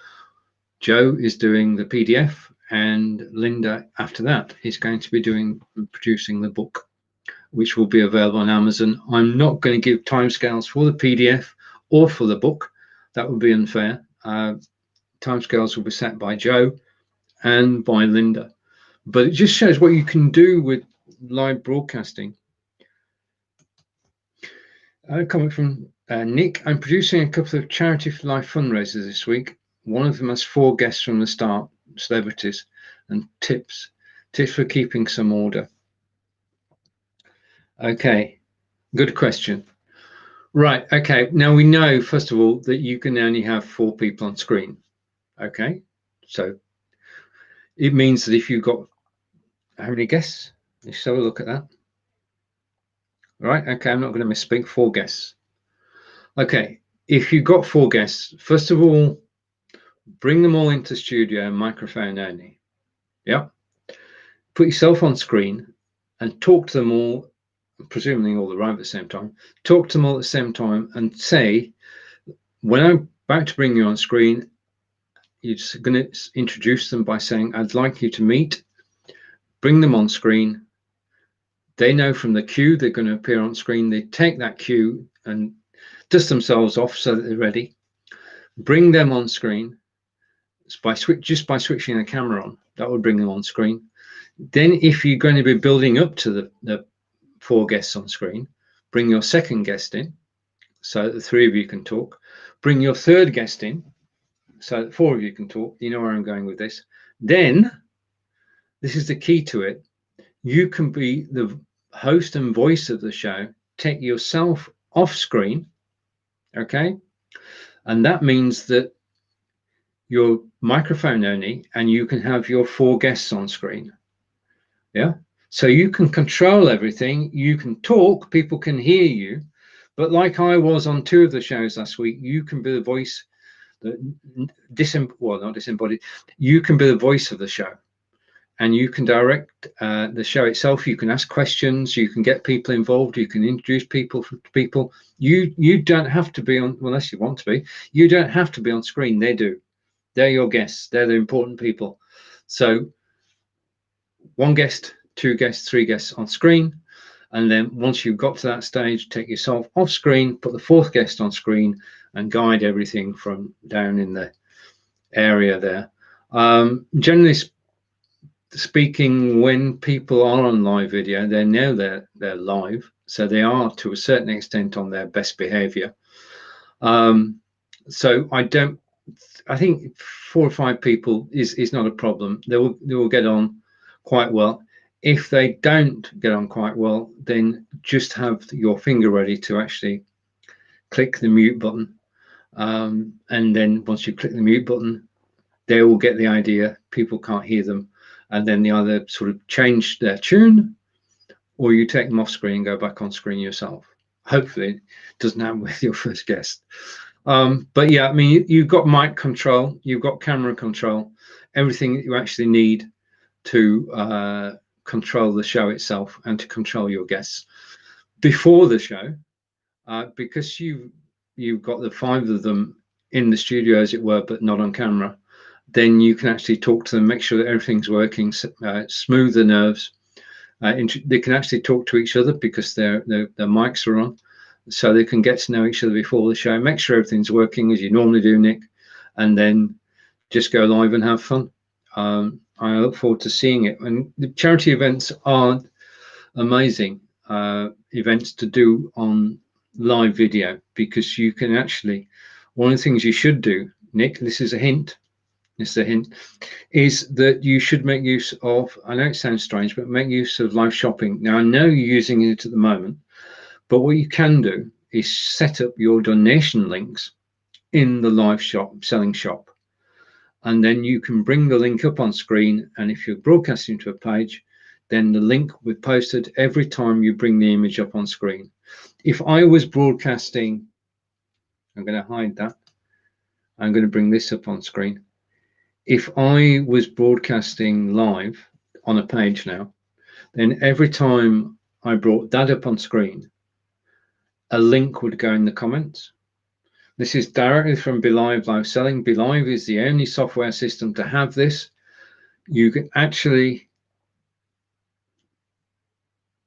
Joe is doing the PDF, and Linda, after that, is going to be producing the book, which will be available on Amazon. I'm not going to give timescales for the PDF or for the book. That would be unfair. Timescales will be set by Joe and by Linda. But it just shows what you can do with live broadcasting. A comment from Nick. I'm producing a couple of charity for life fundraisers this week. One of them has 4 guests from the start, celebrities, and tips for keeping some order. Okay, good question. Right, okay, now we know, first of all, that you can only have 4 people on screen. Okay, so it means that if you've got, how many guests? Let's have a look at that. Right, okay, I'm not going to misspeak, 4 guests. Okay, if you've got 4 guests, first of all, bring them all into studio, microphone only. Yeah. Put yourself on screen and talk to them all, presumably all arrive at the same time. Talk to them all at the same time and say, when I'm about to bring you on screen, you're just going to introduce them by saying, I'd like you to meet, bring them on screen. They know from the cue they're going to appear on screen. They take that cue and dust themselves off so that they're ready. Bring them on screen just by switching the camera on. That would bring them on screen. Then if you're going to be building up to the 4 guests on screen, bring your second guest in so that the 3 of you can talk. Bring your third guest in so that 4 of you can talk. You know where I'm going with this. Then, this is the key to it, you can be the host and voice of the show. Take yourself off screen, okay? And that means that you're microphone only and you can have your 4 guests on screen. Yeah, so you can control everything. You can talk, people can hear you, but like I was on 2 of the shows last week, you can be the voice, not disembodied. You can be the voice of the show, and you can direct the show itself. You can ask questions. You can get people involved. You can introduce people to people. You don't have to be on, unless you want to be. You don't have to be on screen. They do. They're your guests. They're the important people. So 1 guest, 2 guests, 3 guests on screen, and then once you've got to that stage, take yourself off screen, put the 4th guest on screen, and guide everything from down in the area there. Generally speaking, when people are on live video, they know they're live, so they are to a certain extent on their best behavior. So I think 4 or 5 people is not a problem. They will get on quite well. If they don't get on quite well, then just have your finger ready to actually click the mute button. And then once you click the mute button, they will get the idea people can't hear them, and then they either sort of change their tune, or you take them off screen and go back on screen yourself. Hopefully it doesn't happen with your first guest. But yeah, I mean, you've got mic control, you've got camera control, everything that you actually need to control the show itself and to control your guests. Before the show, because you've got the 5 of them in the studio, as it were, but not on camera, then you can actually talk to them, make sure that everything's working, smooth the nerves. They can actually talk to each other because their mics are on, so they can get to know each other before the show, make sure everything's working as you normally do, Nick, and then just go live and have fun. I look forward to seeing it. And the charity events are amazing events to do on live video, because you can actually, one of the things you should do, Nick, this is a hint, is that you should make use of, I know it sounds strange, but make use of live shopping. Now, I know you're using it at the moment, but what you can do is set up your donation links in the live selling shop. And then you can bring the link up on screen. And if you're broadcasting to a page, then the link will be posted every time you bring the image up on screen. If I was broadcasting, I'm going to hide that. I'm going to bring this up on screen. If I was broadcasting live on a page now, then every time I brought that up on screen, a link would go in the comments. This is directly from Be.Live Live Selling. Be.Live is the only software system to have this. You can actually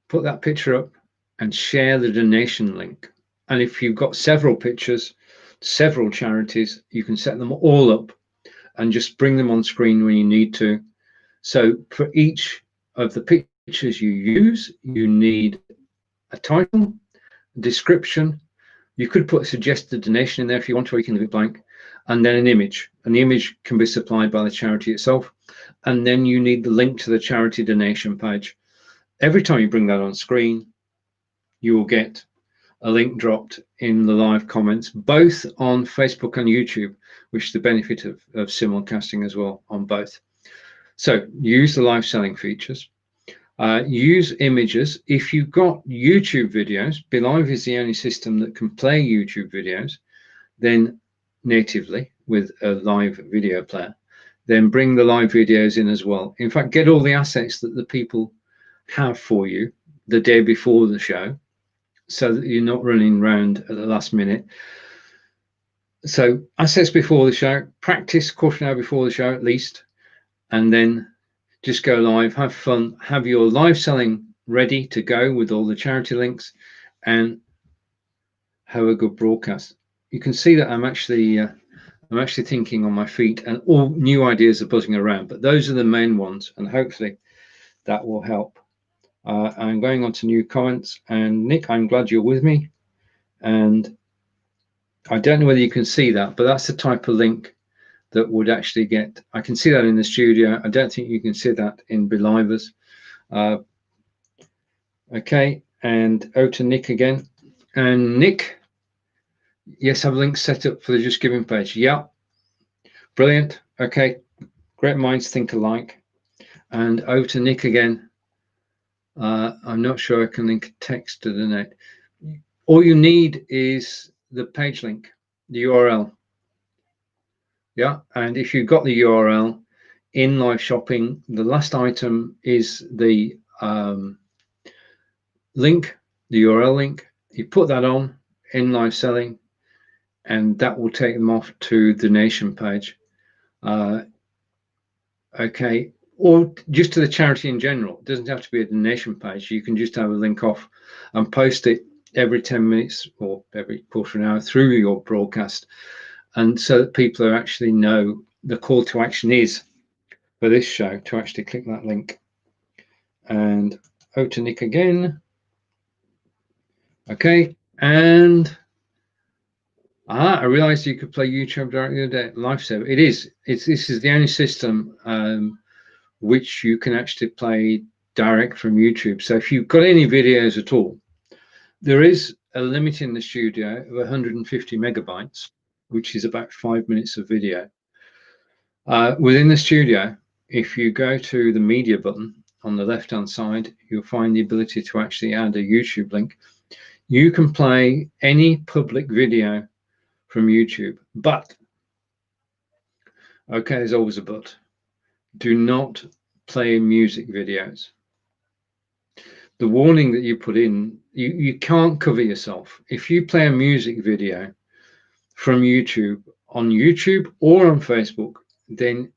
put that picture up and share the donation link. And if you've got several pictures, several charities, you can set them all up and just bring them on screen when you need to. So for each of the pictures you use, you need a title, a description. You could put a suggested donation in there if you want to, or you can leave it blank, and then an image. And the image can be supplied by the charity itself. And then you need the link to the charity donation page. Every time you bring that on screen, you will get a link dropped in the live comments, both on Facebook and YouTube, which is the benefit of simulcasting as well on both. So use the live selling features. Use images. If you've got YouTube videos, Be.Live is the only system that can play YouTube videos, then natively with a live video player, then bring the live videos in as well. In fact, get all the assets that the people have for you the day before the show, so that you're not running around at the last minute. So assets before the show, practice quarter an hour before the show at least, and then just go live, have fun, have your live selling ready to go with all the charity links, and have a good broadcast. You can see that I'm actually thinking on my feet, and all new ideas are buzzing around, but those are the main ones, and hopefully that will help. I'm going on to new comments, and Nick, I'm glad you're with me, and I don't know whether you can see that, but that's the type of link that would actually get, I can see that in the studio. I don't think you can see that in Be.Livers. Okay, and over to Nick again. And Nick, yes, have links set up for the Just Giving page. Yeah, brilliant. Okay, great minds think alike. And over to Nick again. I'm not sure I can link text to the net. All you need is the page link, the URL. Yeah, and if you've got the URL in live shopping, the last item is the link, the URL link. You put that on in live selling, and that will take them off to the donation page. Okay, or just to the charity in general. It doesn't have to be a donation page. You can just have a link off and post it every 10 minutes or every quarter of an hour through your broadcast, and so that people are actually know the call to action is for this show to actually click that link. And over to Nick again. Okay, and I realized you could play YouTube directly with the live server. This is the only system which you can actually play direct from YouTube. So if you've got any videos at all, there is a limit in the studio of 150 megabytes, which is about 5 minutes of video. Within the studio, if you go to the media button on the left hand side, you'll find the ability to actually add a YouTube link. You can play any public video from YouTube, but, okay, there's always a but, do not play music videos. The warning that you put in, you can't cover yourself. If you play a music video from YouTube on YouTube or on Facebook, then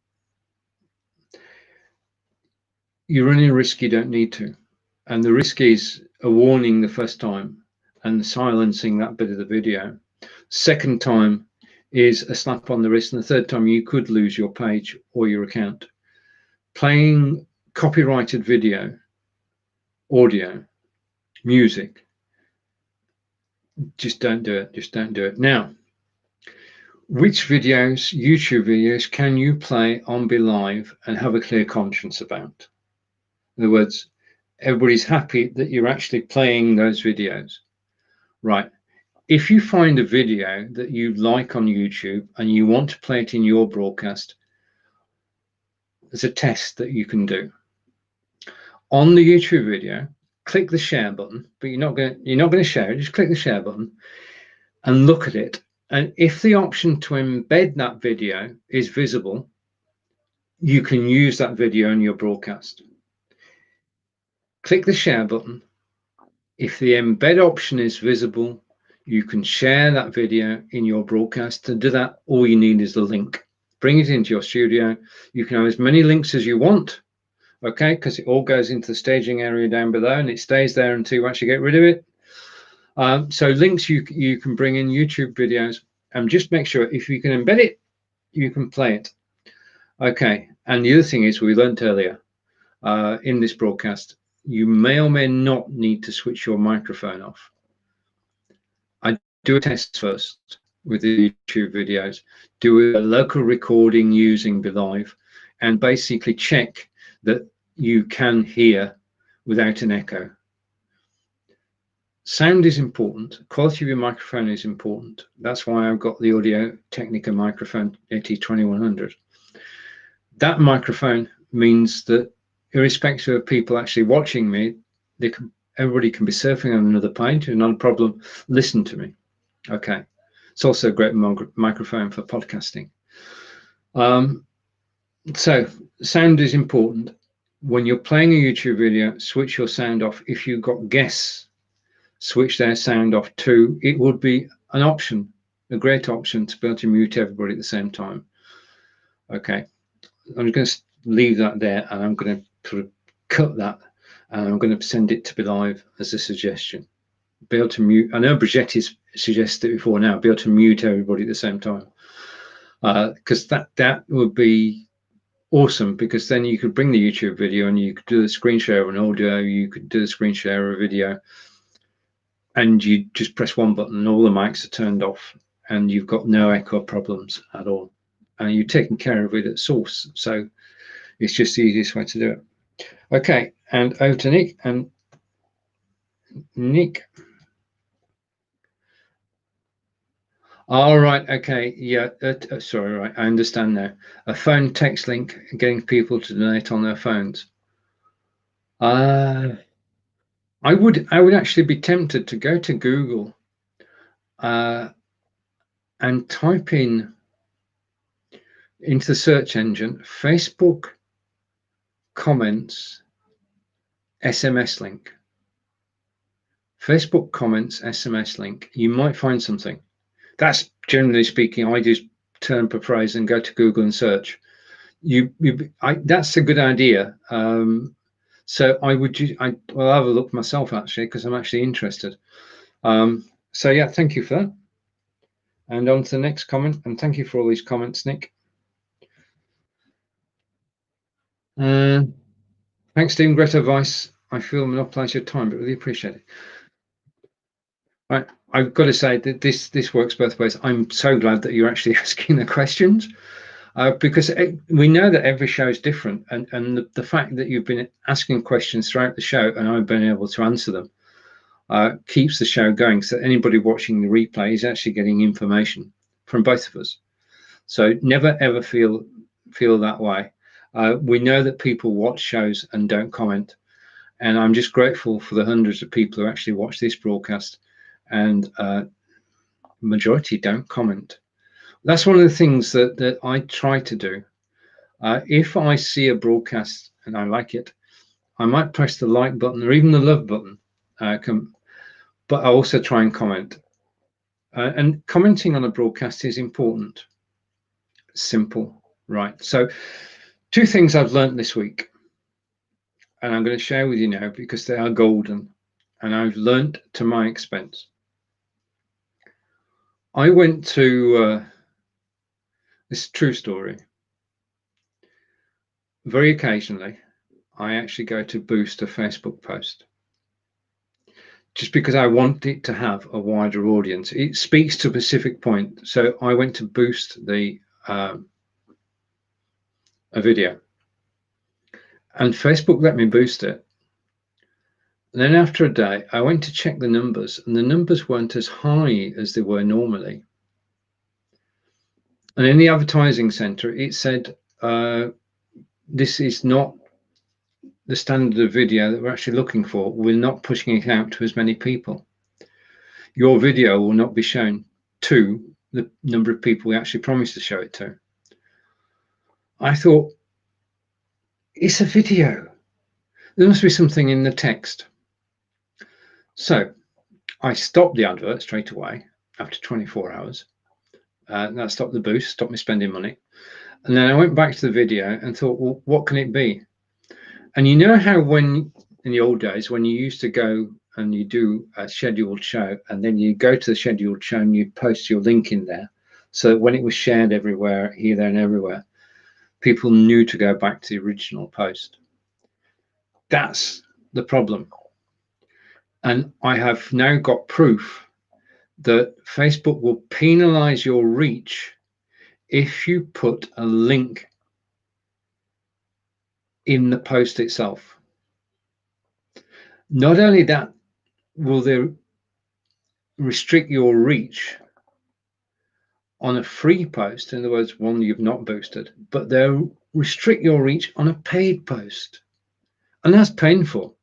you're running a risk you don't need to. And the risk is a warning the first time and silencing that bit of the video. Second time is a slap on the wrist, and the third time you could lose your page or your account. Playing copyrighted video, audio, music, just don't do it. Just don't do it. Now, which videos, YouTube videos, can you play on Be.Live and have a clear conscience about? In other words, everybody's happy that you're actually playing those videos. Right. If you find a video that you like on YouTube and you want to play it in your broadcast, there's a test that you can do. On the YouTube video, click the share button, but you're not going to share it. Just click the share button and look at it. And if the option to embed that video is visible, you can use that video in your broadcast. Click the share button. If the embed option is visible, you can share that video in your broadcast. To do that, all you need is the link. Bring it into your studio. You can have as many links as you want, okay, because it all goes into the staging area down below and it stays there until you actually get rid of it. So links you can bring in YouTube videos, and just make sure if you can embed it, you can play it. Okay, and the other thing is, we learned earlier in this broadcast, you may or may not need to switch your microphone off. I do a test first with the YouTube videos, do a local recording using Be.Live, and basically check that you can hear without an echo. Sound is important. Quality of your microphone is important. That's why I've got the Audio Technica microphone AT2100. That microphone means that irrespective of people actually watching me, everybody can be surfing on another page and not a problem, listen to me. Okay. It's also a great microphone for podcasting. So sound is important. When you're playing a YouTube video, switch your sound off. If you've got guests, switch their sound off too. It would be an option, a great option, to be able to mute everybody at the same time. Okay. I'm going to leave that there, and I'm going to sort of cut that, and I'm going to send it to Be.Live as a suggestion. Be able to mute. I know Bridgetti's suggested it before now. Be able to mute everybody at the same time, because that would be awesome. Because then you could bring the YouTube video and you could do the screen share of an audio. You could do the screen share of a video, and you just press one button, and all the mics are turned off, and you've got no echo problems at all, and you're taking care of it at source. So it's just the easiest way to do it. Okay, and over to Nick. And Nick. All right. Okay. Yeah. Sorry. Right. I understand now. A phone text link, getting people to donate on their phones. I would actually be tempted to go to Google and type in into the search engine Facebook comments SMS link. Facebook comments SMS link. You might find something. That's generally speaking. I just turn per phrase and go to Google and search. That's a good idea. So I'll have a look myself actually, because I'm actually interested. So yeah, thank you for that. And on to the next comment. And thank you for all these comments, Nick. Thanks, Stephen. Great advice. I feel monopolize your time, but really appreciate it. Right, I've got to say that this works both ways. I'm so glad that you're actually asking the questions, because we know that every show is different, and the fact that you've been asking questions throughout the show and I've been able to answer them keeps the show going. So anybody watching the replay is actually getting information from both of us. So never ever feel that way. We know that people watch shows and don't comment, and I'm just grateful for the hundreds of people who actually watch this broadcast, and majority don't comment. That's one of the things that I try to do. If I see a broadcast and I like it, I might press the like button or even the love button, but I also try and comment. And commenting on a broadcast is important. Simple, right? So 2 things I've learned this week, and I'm going to share with you now because they are golden, and I've learned to my expense. I went to this is a true story. Very occasionally, I actually go to boost a Facebook post just because I want it to have a wider audience. It speaks to a specific point. So I went to boost a video, and Facebook let me boost it. And then after a day, I went to check the numbers, and the numbers weren't as high as they were normally. And in the advertising center, it said, this is not the standard of video that we're actually looking for. We're not pushing it out to as many people. Your video will not be shown to the number of people we actually promised to show it to. I thought, it's a video. There must be something in the text. So I stopped the advert straight away after 24 hours. That stopped the boost, stopped me spending money. And then I went back to the video and thought, well, what can it be? And you know how when in the old days, when you used to go and you do a scheduled show, and then you go to the scheduled show and you post your link in there, so that when it was shared everywhere, here, there, and everywhere, people knew to go back to the original post. That's the problem. And I have now got proof that Facebook will penalize your reach if you put a link in the post itself. Not only that, will they restrict your reach on a free post, in other words, one you've not boosted, but they'll restrict your reach on a paid post. And that's painful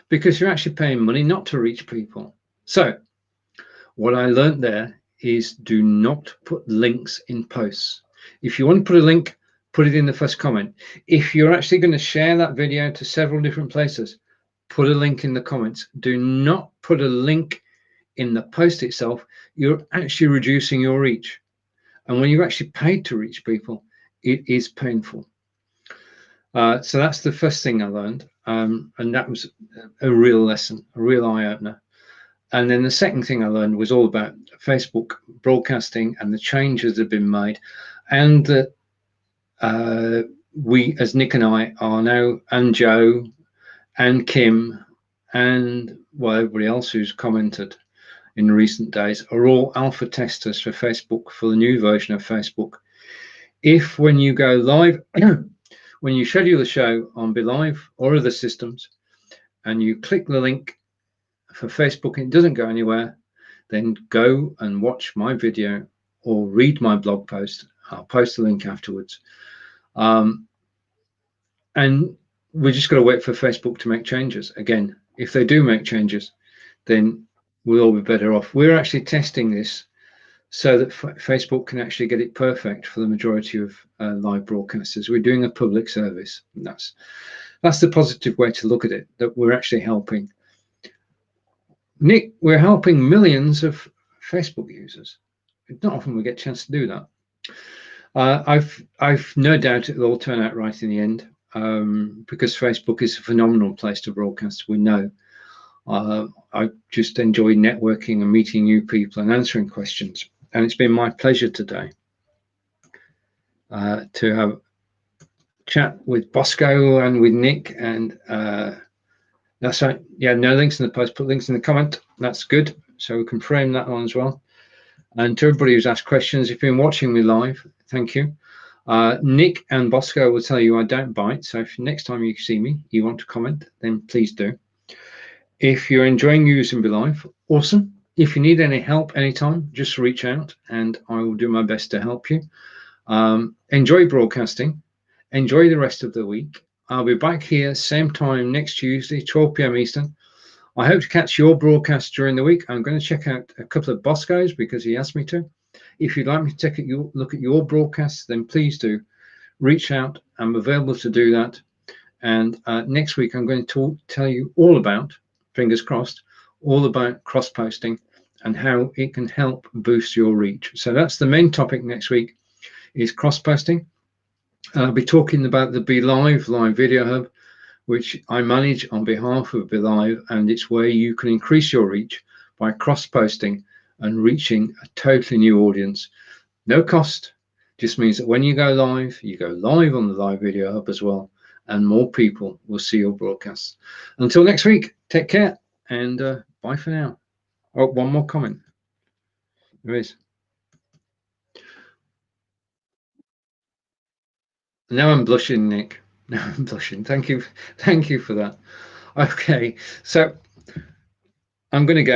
because you're actually paying money not to reach people. So what I learned there is do not put links in posts. If you want to put a link, put it in the first comment. If you're actually going to share that video to several different places, put a link in the comments. Do not put a link in the post itself. You're actually reducing your reach. And when you're actually paid to reach people, it is painful. So that's the first thing I learned. And that was a real lesson, a real eye-opener. And then the second thing I learned was all about Facebook broadcasting and the changes that have been made, and that we, as Nick and I, are now, and Joe and Kim and well, everybody else who's commented in recent days, are all alpha testers for Facebook, for the new version of Facebook. If when you go live, when you schedule the show on Be.Live or other systems, and you click the link for Facebook and it doesn't go anywhere, then go and watch my video or read my blog post. I'll post the link afterwards. And we're just got to wait for Facebook to make changes. Again, if they do make changes, then we'll all be better off. We're actually testing this so that Facebook can actually get it perfect for the majority of live broadcasters. We're doing a public service. And that's the positive way to look at it, that we're actually helping. Nick, we're helping millions of Facebook users. It's not often we get a chance to do that. I've no doubt it'll all turn out right in the end, because Facebook is a phenomenal place to broadcast. We know. I just enjoy networking and meeting new people and answering questions, and it's been my pleasure today to chat with Bosco and with Nick, and that's right. Yeah, no links in the post. Put links in the comment. That's good. So we can frame that one as well. And to everybody who's asked questions, if you've been watching me live, thank you. Nick and Bosco will tell you I don't bite. So if next time you see me, you want to comment, then please do. If you're enjoying using Be.Live, awesome. If you need any help anytime, just reach out and I will do my best to help you. Enjoy broadcasting. Enjoy the rest of the week. I'll be back here same time next Tuesday, 12 p.m. Eastern. I hope to catch your broadcast during the week. I'm going to check out a couple of Bosco's because he asked me to. If you'd like me to take a look at your broadcasts, then please do reach out. I'm available to do that. And next week, I'm going to tell you all about, fingers crossed, all about cross-posting and how it can help boost your reach. So that's the main topic next week, is cross-posting. I'll be talking about the Be.Live live video hub, which I manage on behalf of Be.Live, and it's where you can increase your reach by cross-posting and reaching a totally new audience. No cost, just means that when you go live on the live video hub as well, and more people will see your broadcasts. Until next week, take care, and bye for now. Oh, one more comment. There is. Now I'm blushing, Nick. Now I'm blushing. Thank you for that. Okay, so I'm going to go.